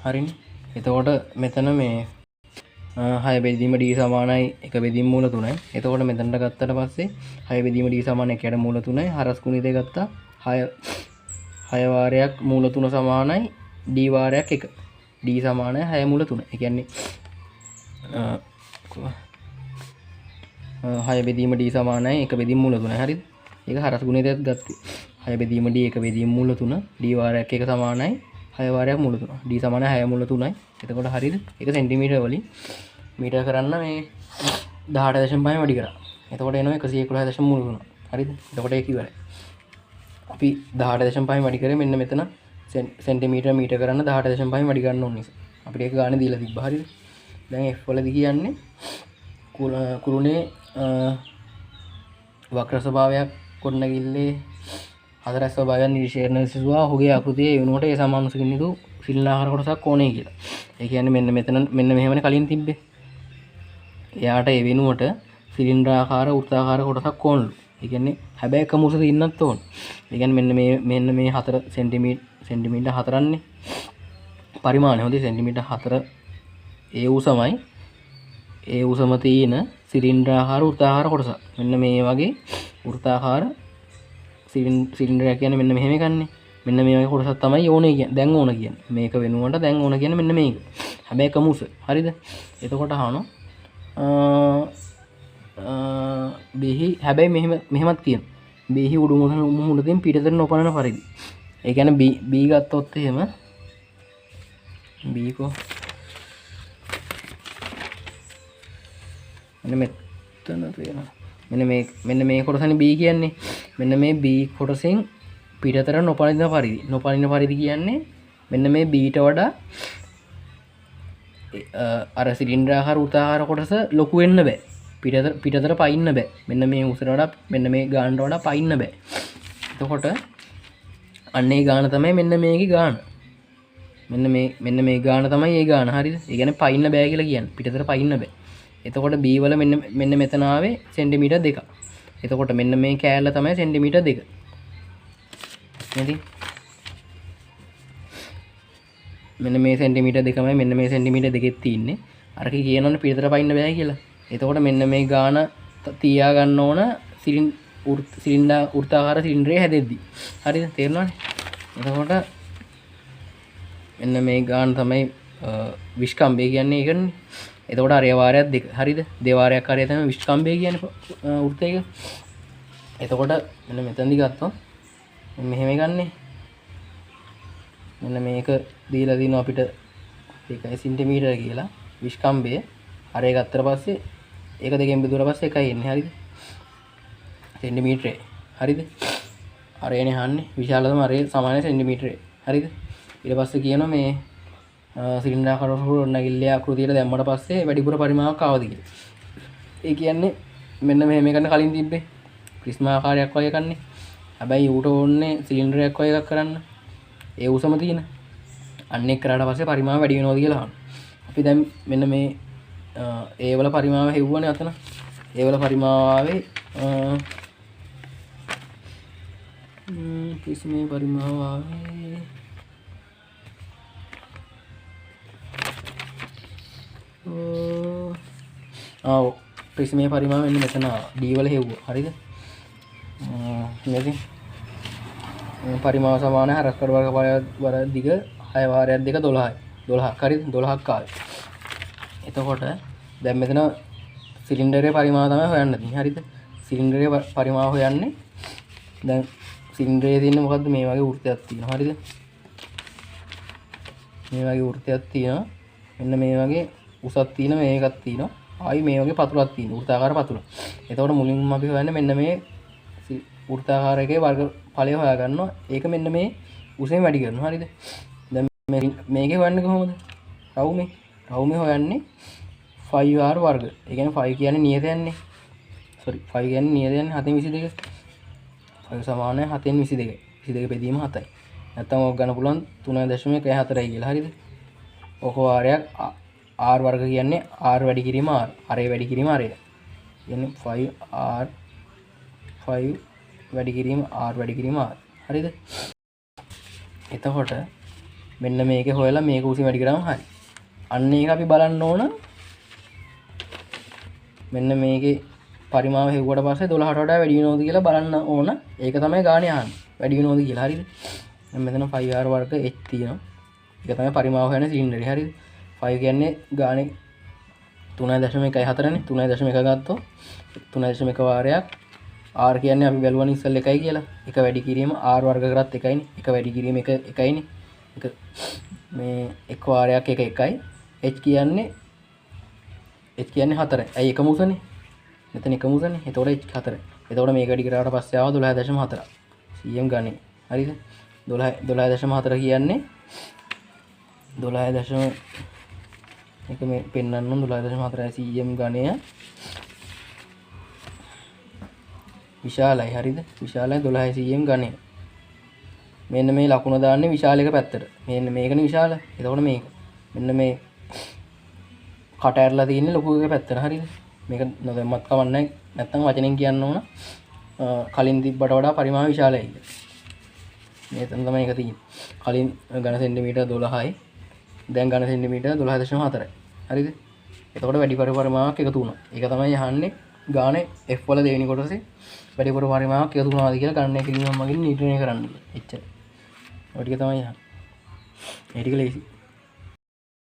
හරිනේ. එතකොට මෙතන මේ 6 බෙදීම d සමානයි 1 බෙදීම මූල 3යි. එතකොට මෙතනට ගත්තට පස්සේ 6 බෙදීම d සමානයි 1ට මූල 3යි. හරස් ගුණිතය ගත්තා 6 වාරයක් මූල 3 සමානයි d වාරයක් 1. d සමානයි 6 මූල 3. ඒ කියන්නේ 6 බෙදීම d සමානයි 1 බෙදීම මූල 3යි. හරිද? ඒක හරස් ගුණිතයත් ගත්තේ. 6 බෙදීම d 1 බෙදීම මූල 3 d වාරයක් 1 සමානයි 6 වාරයක් මූල 3. d සමානයි 6 මූල 3යි. එතකොට හරිද? ඒක සෙන්ටිමීටර වලින් මීටර් කරන්න මේ 18.5 වැඩි කරා. එතකොට එනවා 111.3. හරිද? එතකොට ඒක ඉවරයි. අපි 18.5 වැඩි කරේ මෙන්න මෙතන සෙන්ටිමීටර මීටර් කරන්න 18.5 වැඩි ගන්න ඕන නිසා. අපිට ඒක ගානේ දීලා තිබ්බා. හරිද? දැන් f වලදී කියන්නේ කුරුණේ වක්‍ර ස්වභාවයක් ගොඩනැගිල්ලේ හතරස් ස්වභාවයන් නිරීක්ෂණය සිදුවා ඔහුගේ ආකෘතිය ඒ වෙනුවට ඒ සමානුසකින් යුතු සිලින්ඩාකාර කොටසක් ඕනේ කියලා. ඒ කියන්නේ මෙන්න මෙතන මෙන්න මෙහෙමනේ කලින් තිබ්බේ. එයාට ඒ වෙනුවට සිලින්ඩාකාර වෘත්තාකාර කොටසක් ඕනලු. ඒ කියන්නේ හැබැයි එකම උස තියෙන්නත් ඕන. ඒ කියන්නේ මෙන්න මේ 4 සෙන්ටිමීටර් 4න්නේ පරිමාණය. හොඳයි සෙන්ටිමීටර් 4 ඒ උසමයි. ඒ උසම තියෙන සිලින්ඩාකාර වෘත්තාකාර කොටස. මෙන්න මේ වගේ වෘත්තාකාර සිලින්ඩරයක් කියන්නේ මෙන්න මෙහෙම එකන්නේ. මෙන්න මේ වගේ කොටසක් තමයි ඕනේ කියන්නේ. දැන් ඕන කියන්නේ. මේක වෙනුවට දැන් ඕන කියන්නේ මෙන්න මේක. හැබැයි එකම උස. හරිද? එතකොට අහනවා බෙහි හැබැයි මෙහෙමත් තියෙනවා. බෙහි උඩු මුහුණකින් පිටතට නොපනන පරිදි. ඒ කියන්නේ B ගත්තොත් එහෙම B කො මෙතන තියෙනවා. මෙන්න මේ කොටසනේ B කියන්නේ. මෙන්න මේ B කොටසෙන් පිටතට නොපනින පරිදි. නොපනින පරිදි කියන්නේ මෙන්න මේ B ට වඩා අර සිලින්ඩරාකාර වෘත්තාකාර කොටස ලොකු වෙන්න බෑ. පිටතට පයින්න බෑ. මෙන්න මේ උසට වඩා මෙන්න මේ ගානට වඩා පයින්න බෑ. එතකොට අන්න ඒ ගාන තමයි මෙන්න මේකේ ගාන. මෙන්න මේ ගාන තමයි ඒ ගාන. හරිද? ඒ කියන්නේ පයින්න බෑ කියලා කියන්නේ. පිටතට පයින්න බෑ. එතකොට B වල මෙන්න මෙතන ආවේ සෙන්ටිමීටර් 2ක්. එතකොට මෙන්න මේ කෑල්ල තමයි සෙන්ටිමීටර් 2. නේද? මෙන්න මේ සෙන්ටිමීටර් 2මයි මෙන්න මේ සෙන්ටිමීටර් 2ෙත් තියෙන්නේ. අර කියනවනේ පිටතට පයින්න බෑ කියලා. එතකොට මෙන්න මේ ගාන තියා ගන්න ඕන වෘත්තාකාර සිලින්ඩරේ හැදෙද්දි. හරිද? තේරුණානේ? එතකොට මෙන්න මේ ගාන තමයි විස්කම්බය කියන්නේ ඒකනේ. එතකොට අරය වාරයක් 2. හරිද? දෙවාරයක් හරිය තමයි විස්කම්බය කියන්නේ වෘත්තයක. එතකොට මෙන්න මෙතනදි ගත්තොත් මෙහෙම ගන්නේ. මෙන්න මේක දීලා දිනවා අපිට 1 සෙන්ටිමීටර කියලා විස්කම්බය. අරය ගත්තට පස්සේ ඒක දෙකෙන් බෙදුවට පස්සේ එකයි එන්නේ. හරිද? සෙන්ටිමීටරේ. හරිද? අරයනේ අහන්නේ විශාලතම අරය සමාන සෙන්ටිමීටරේ. හරිද? ඊට පස්සේ කියනවා මේ සිලින්ඩරාකාර නැගිල්ලේ ආකෘතියට දැම්මට පස්සේ වැඩිපුර පරිමාණයක් ආවද කියලා. ඒ කියන්නේ මෙන්න මෙහෙම එකකට කලින් තිබ්බේ ප්‍රිස්මාකාරයක් වගේ කන්නේ. හැබැයි ඌට ඕනේ සිලින්ඩරයක් වගේ එකක් කරන්න. ඒ උසම තියෙන. අන්න ඒක කරාට පස්සේ පරිමාණ වැඩි වෙනවද කියලා අහනවා. අපි දැන් මෙන්න මේ ඒ වල පරිමාව හෙව්වනේ අතන. ඒ වල පරිමාවේ ප්‍රිස්මේ පරිමාව ආවේ ප්‍රිස්මේ පරිමාව මෙන්න මෙතන D වල හෙව්වා. හරිද? නේද? පරිමාව සමාන හරස්කඩ වර දිග 6 වාරයක් 2 12යි. 12ක් හරිද? 12ක් ආවේ. එතකොට දැන් මෙතන සිලින්ඩරයේ පරිමාව තමයි හොයන්න තියෙන්නේ. හරිද? සිලින්ඩරයේ පරිමාව හොයන්නේ දැන් සිලින්ඩරයේ තියෙන්නේ මොකද්ද? මේ වගේ වෘත්තයක් තියෙනවා. හරිද? මේ වගේ වෘත්තයක් තියෙනවා. මෙන්න මේ වගේ උසක් තියෙන මේකක් තියෙනවා. ආයි මේ වගේ පතුලක් තියෙනවා. වෘත්තාකාර පතුල. එතකොට මුලින්ම අපි හොයන්නේ මෙන්න මේ වෘත්තාකාරයේ වර්ග ඵලය හොයා ගන්නවා. ඒක මෙන්න මේ උසෙන් වැඩි කරනවා. හරිද? දැන් මේකේ හොයන්නේ කොහොමද? රවුමේ හොයන්නේ 5r වර්ග. ඒ කියන්නේ 5 කියන්නේ නියතයන්නේ. 5 කියන්නේ නියතයන්නේ 722. 5 සමානයි 722. 22 බෙදීම 7යි. නැත්තම් ඔක ගන්න පුළුවන් 3.14යි කියලා. හරිද? ඔක වාරයක් r වර්ග කියන්නේ r වැඩි කිරීම r. r වැඩි කිරීම r. කියන්නේ 5r 5 වැඩි කිරීම r වැඩි කිරීම r. හරිද? එතකොට මෙන්න මේක හොයලා මේක උසින් වැඩි කරාම හරි. අන්න ඒක අපි බලන්න ඕන. මෙන්න මේකේ පරිමාව හෙව්වට පස්සේ 12ට වඩා වැඩි වෙනවද කියලා බලන්න ඕන. ඒක තමයි ගානේ අහන්නේ. වැඩි වෙනවද කියලා. හරිද? දැන් මෙතන 5r වර්ග h තියෙනවා. ඒක තමයි පරිමාව හොයන සිලින්ඩරේ. හරිද? 5 කියන්නේ ගානේ 3.14 නේ. 3.1 ගත්තොත් 3.1 වාරයක් r කියන්නේ අපි බැලුවනේ ඉස්සෙල්ලා 1යි කියලා. එක වැඩි කිරීම r වර්ග කරත් 1යිනේ. එක වැඩි කිරීම 1යිනේ. එක මේ එක් වාරයක් 1යි. h කියන්නේ 4යි. ඇයි එකම උසනේ? මෙතන එකම උසනේ. එතකොට h 4යි. එතකොට මේක වැඩි කරාට පස්සේ ආව 12.4. cm ගණේ. හරිද? 12.4 කියන්නේ 12. එක මේ පෙන්වන්න ඕන 12.4 cm ගණය විශාලයි. හරිද? විශාලයි 12 cm ගණය. මෙන්න මේ ලකුණ දාන්නේ විශාල එක පැත්තට. මෙන්න මේකනේ විශාල. එතකොට මේක. මෙන්න මේ කට ඇරලා තියෙන්නේ ලොකු එක පැත්තට. හරිද? මේක නොදැම්මත් කවන්නේ නැත්නම් වචනෙන් කියන්න ඕන කලින් තිබ්බට වඩා පරිමාව විශාලයි කියලා. මෙතන තමයි ඒක තියෙන්නේ. කලින් ඝන සෙන්ටිමීටර් 12යි. දැන් ඝන සෙන්ටිමීටර් 12.4යි. හරිද? එතකොට වැඩි පරිමාවක් එකතු වුණා. ඒක තමයි අහන්නේ ගානේ F වල දෙවෙනි කොටසේ වැඩි පරිමාවක් එකතු වුණාද කියලා ගණනය කිරීම මගින් නිර්ණය කරන්න. එච්චර. ඔය ටික තමයි අහන්නේ. ඒ ටික ලේසි.